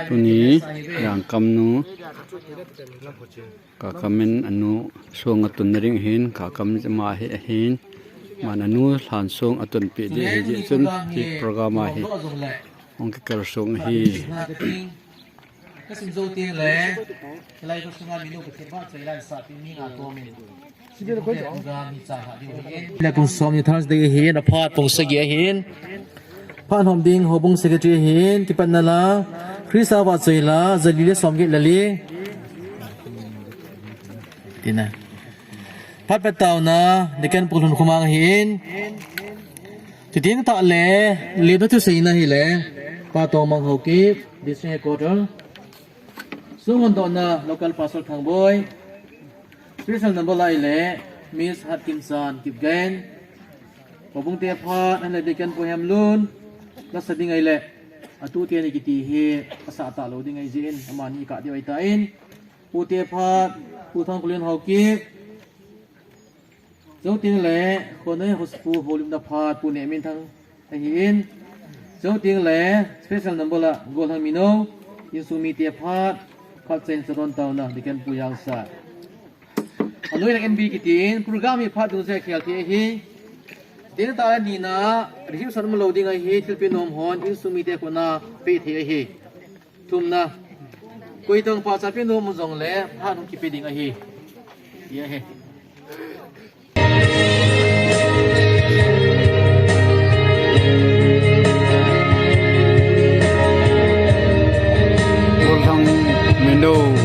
tu ni yang kam nu ka kamen anu song atun ring hin ka kam ma he hin man anu hlan song atun pe de he ji chun ki program hi ong ke kar song hi cái sim dâu tiên lẽ cái này có sung anh mình đâu có thể bắt chơi lại sát thì mình to mình là cùng xóm như thằng đây hiền là phát bông sợi hiền phát hòm đinh hồ bông sợi hiền thì bạn là khi sao bắt chơi là giờ đi xóm cái là li thế nè phát bắt tàu na để cái bông hồng mang hiền thì tiếng tạo lẽ li nó thứ gì na hi lẽ phát tàu mang hồ kịp đi xe quarter Sungon dona local pastor thang boy special number lai le Miss Atkinson kip gain obung te pha an le dekan po hem lun la sading ai le atu te ni kiti he asa ta lo ding ai jin amani ka di ta in pu te pha pu thang kulen hau ki zo ting le khonai hospu volume da pha pu ne min thang ta hi in zo ting le special number la gol hang mino insumi te pha khát sen sron tàu na dikan puyang sa anoi nak MB kitin program hi phat dun se khel the hi tin ta ni na review san mo loading ai hi til pinom hon in sumi te ko na pe the hi thum na koi tong pa cha pinom mo jong le pha dun ki pe ding ai hi ye he Mendo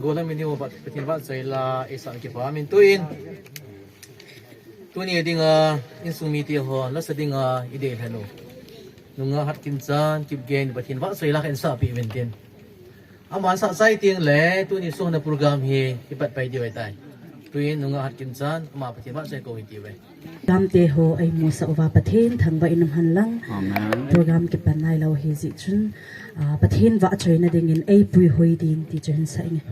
Golang mini mo patin ba sa ila isang kipa min tuin tuni ding insumiti ho la sa ding ide hano nunga hat kinsan kip gen patin ba sa ila kan sa pi menten ama sa sai ting le tuni so na program hi ipat pai di wai tai tuin nunga hat kinsan ama patin ba sa ko iti wai Gam te ho ay mo sa uwa pathin thang ba inam han lang Amen. program ke panai lo hi zi chun pathin wa choi na ding in ai pui hoi ding ti chen sa ing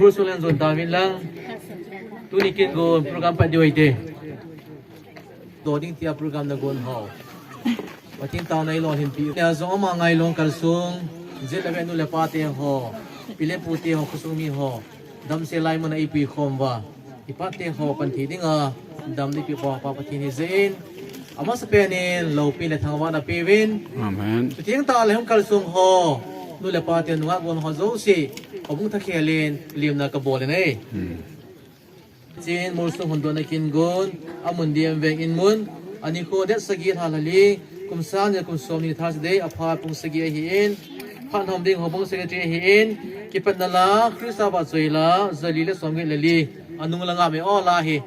Sulan zon tamin lang tunikin go program pa diwa ite doding tia program na gon ho patin taw na ilon himpi ya zo ma ngai long kalsung jelabe nu le pate ho pile puti ho kusumi ho dam se lai mana ipi khomwa ipate ho panthi dinga dam ni pi pa pa patin hi zein ama sa penin lo pi le thangwa na pewin Amen. tiang ta le hom kalsung ho nu le pate nu gon ho zo si obung ta khelin liam na ka bolen ai chin mur su hun do na kin gon amun diam veng in mun ani ko det sagi halali kum san ya kum som ni thas de apha pung sagi hi in phan hom ding hobong secretary hi in kipat na la krista ba choila zalile somge lali anung langa me o la hi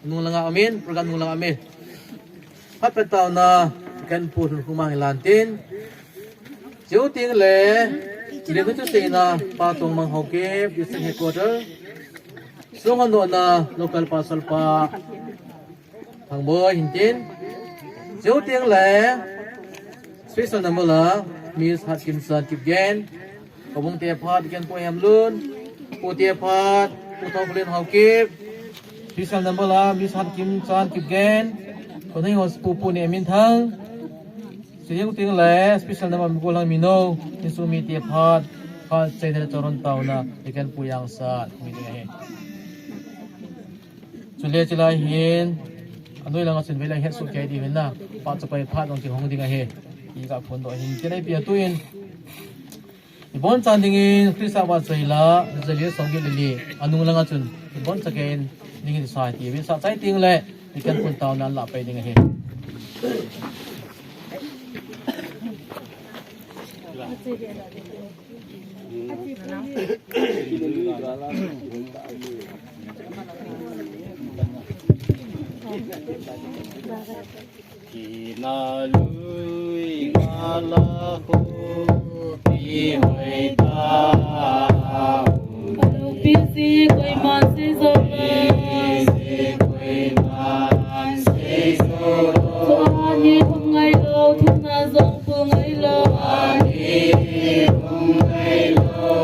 anung langa amin program nung langa amin pat petaw na kan pu hun kumang lantin chiếu tiếng lệ liền với chút gì na pa tông mang hậu kép district headquarter xuống Hà Nội na local parcel pa thằng bơ hình tin chiếu tiếng lệ special number là Miss Hutchinson Kipgen có bông tiệp phát kiên po em luôn po tiệp phát po thâu lên hậu kép special number là Miss Hutchinson Kipgen có thấy họ po này min thăng chiếu tiếng lệ special number mình cô lang mino in su mi tiệp phát phát xây ra choron tàu na kiên po yang sa mi này chủ lệ chỉ là hiện anh nói là ngắt sinh về là hết số cái đi bên na phát cho phải phát đồng tiền không đi ngay hết ý cả phun đội hình cái này bây giờ tôi iban chan dingin krisa wa chaila zeli songge lili anung langa chun iban chaken dingin sa ti bin sa chai ting le ikan pun taw nan la pe ding he Kina lui ngala ko pi hoi ta Pisi koi man se zo koi man se so so ani hum ngai lo thum na zong pu ngai lo ani hum ngai lo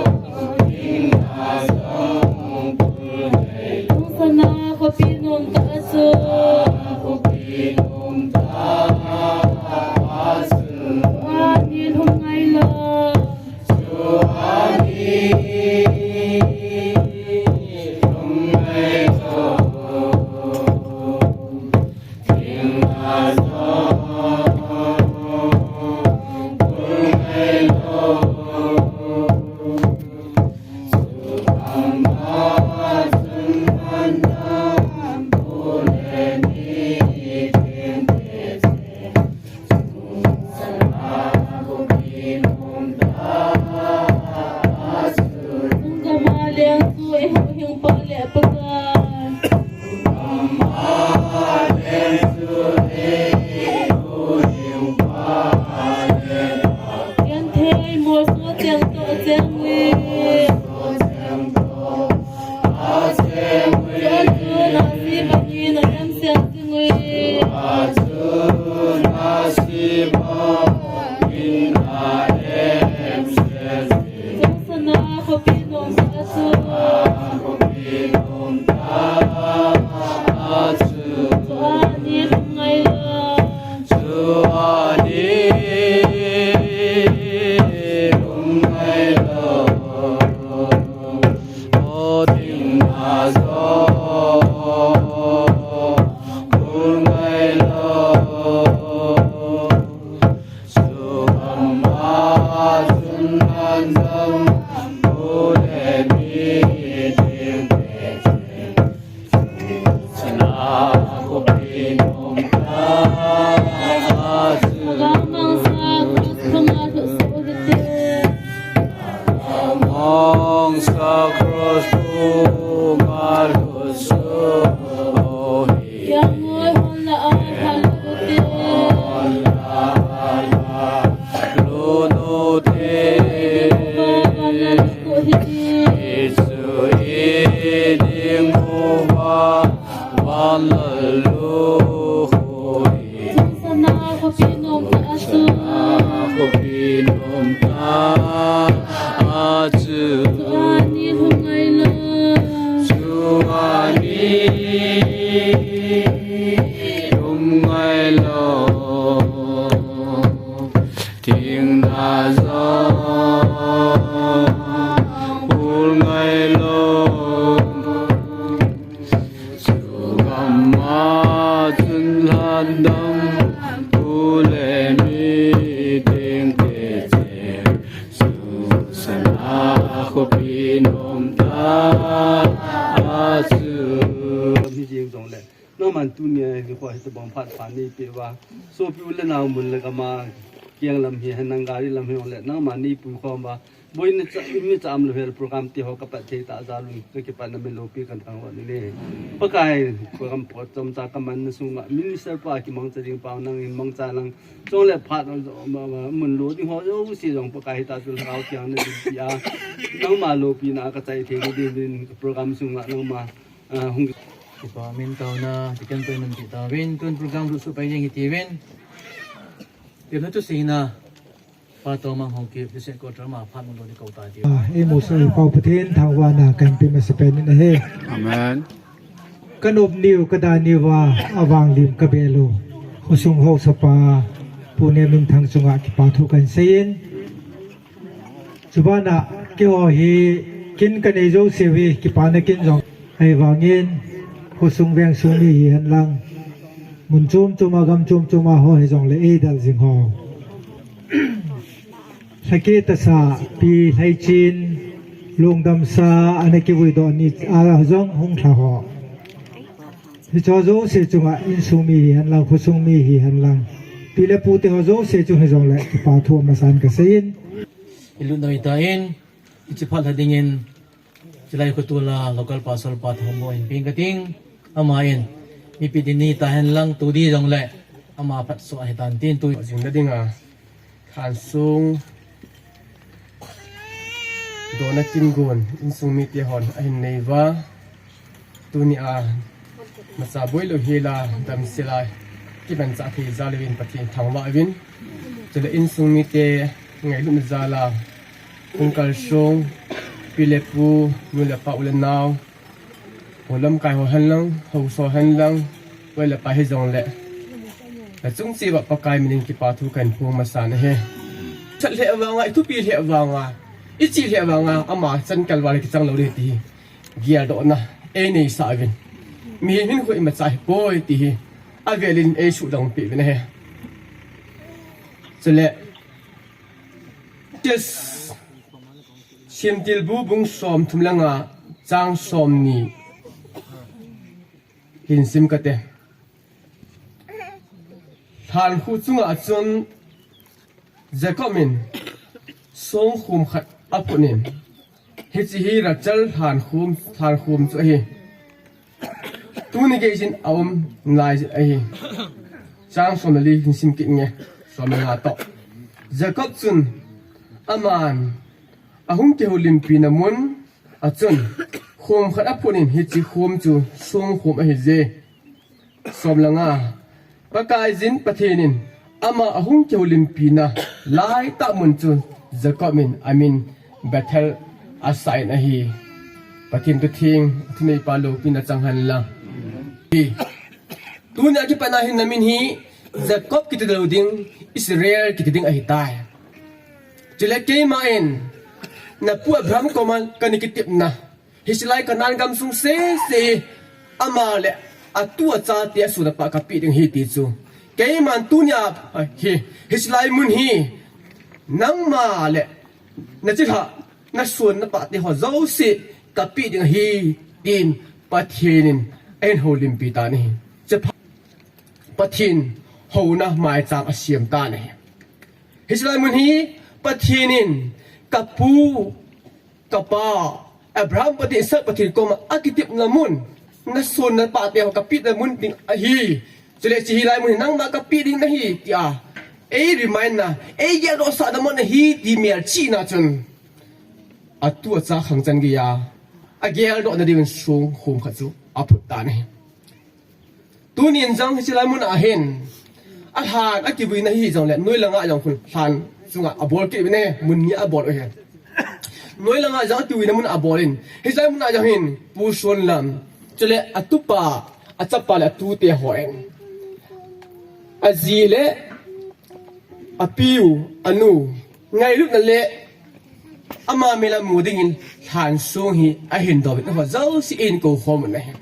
king na song pu ngai tung sana ko pi nom ta so ko pi nom ta asu ani hum ngai lo so pi le na mun le kama kiang lam hi hanang gari lam hi le na ma ni pu kho ma boi na mi cham lo hel program ti ho ka pa the ta za lu ke pa na me lo pi kan thang wa ni le pakai program po chom cha ka man na sunga minister pa ki mong cha ding pa nang in mong cha lang chong le phat mun lo ding ho yo si jong pakai ta sul rao kyang na di ya nang ma lo pi na ka chai the ni din program sunga nang ma hung Ipa min tao na tikan to man kita win tun program lu supaya yang hitiwin. Tiap tu sina pato mang hongki bisa ko drama phat mun di kau ta dia. เอโมสเป่าประเทศทางวานากันเป็นมาสเปนนี่นะเฮ อาเมน กนบนิวกระดานิวาอาวางลิมกะเบโลหุสุงโฮสปาปูเนมินทางสุงะกิปาทุกันเซนสุบานะเกี่ยวเฮกินกันเอโจเซวีกิปานกินจงให้วางเงินหุสุงเวียงสุงมีหันลังมุนจุมจุมากำจุมจุมาโฮให้จงเลเอดัลสิงโฮสกิตสาปีไทจินลุงดำซาอันนี้กิวิดอนิอาจงหงทาหอที่จอโจเสจุงะอินสุมีหันลังคุสุงมีหันลังปีเลปูเตฮอโจเสจุงให้จงเลยที่ปาทัวมาสานกษณ Ilun na itain ichipat hadingin sila ikutula local pasal pat homo in pingating amain ipidini tahan lang tudi dong le ama pat so ahitan tin tu Jing na ding khan sung do na kim gon in sung mi ti hon ahin nei wa tu ni masa boi lo hila dam sila ki ban cha thi zalwin pathin thangwa win chele in sung mi te ngai lu zala kung kal sung pilepu nu le pa ulen naw holam kai ho han lang ho so han lang wala pa he jong le la chung chi ba pakai min ki pa thu kan pu ma sa na he chat le awanga itu pi le awanga ichi le awanga ama chan kal wala ki chang lo le ti gia do na e nei sa vin mi hin ko ima chai poi ti avelin e shu dang pi na he chele just sim til bu bung som thum langa chang som ni hin sim ka te than khu chunga chun jacomin song khum khat apunin hi chi hi ra chal than khum chu hi tu ni ge jin awm ngai hi chang som li hin sim ki nge som nga to jacob chun aman ahung ke holim pinamun achun khum khat apunin hi chi khum chu song khum a hi je som langa pakai jin pathenin ama ahung ke holim pina lai ta mun chu jacomin amin battle aside na hi pathin tu thing thmei palo pina changhan la tu na ki panahin namin hi jacob ki tiding israel ki tiding a hi tai chile ke main na pu abram koman kanikitip na hisilai kanan gam sung se amale atua cha tia su na pa ka pi ding hi ti chu ke man tu nya hi hisilai mun hi nang ma le na chi ha na sun na pa ti ho zo si ka pi ding hi tin pathinin en holim pi ta ni che pathin ho na mai chang asiam ta ni hisilai mun hi pathinin kapu kapa abraham pati sa pati ko ma akitip namun na sun na pati ho kapit namun ting hi sile si hilai mun nang ma kapit ding na hi tia e remind na e ya ro sa namun na hi di mer chi na chun atua cha khang chan gi ya agel do na din sung khum kha chu aput ta ni tunin jang hilai mun a hen a han akiwi na hi jong le noi langa jong khun han sunga abol ki ne mun ni abol he noi langa ja tu na mun abolin hizai mun ja hin pu son lam chele atupa achapa la tu te hoen azile apiu anu ngai lu na le ama mela mudingin han sung hi a hin do na ho zau si in ko khom na he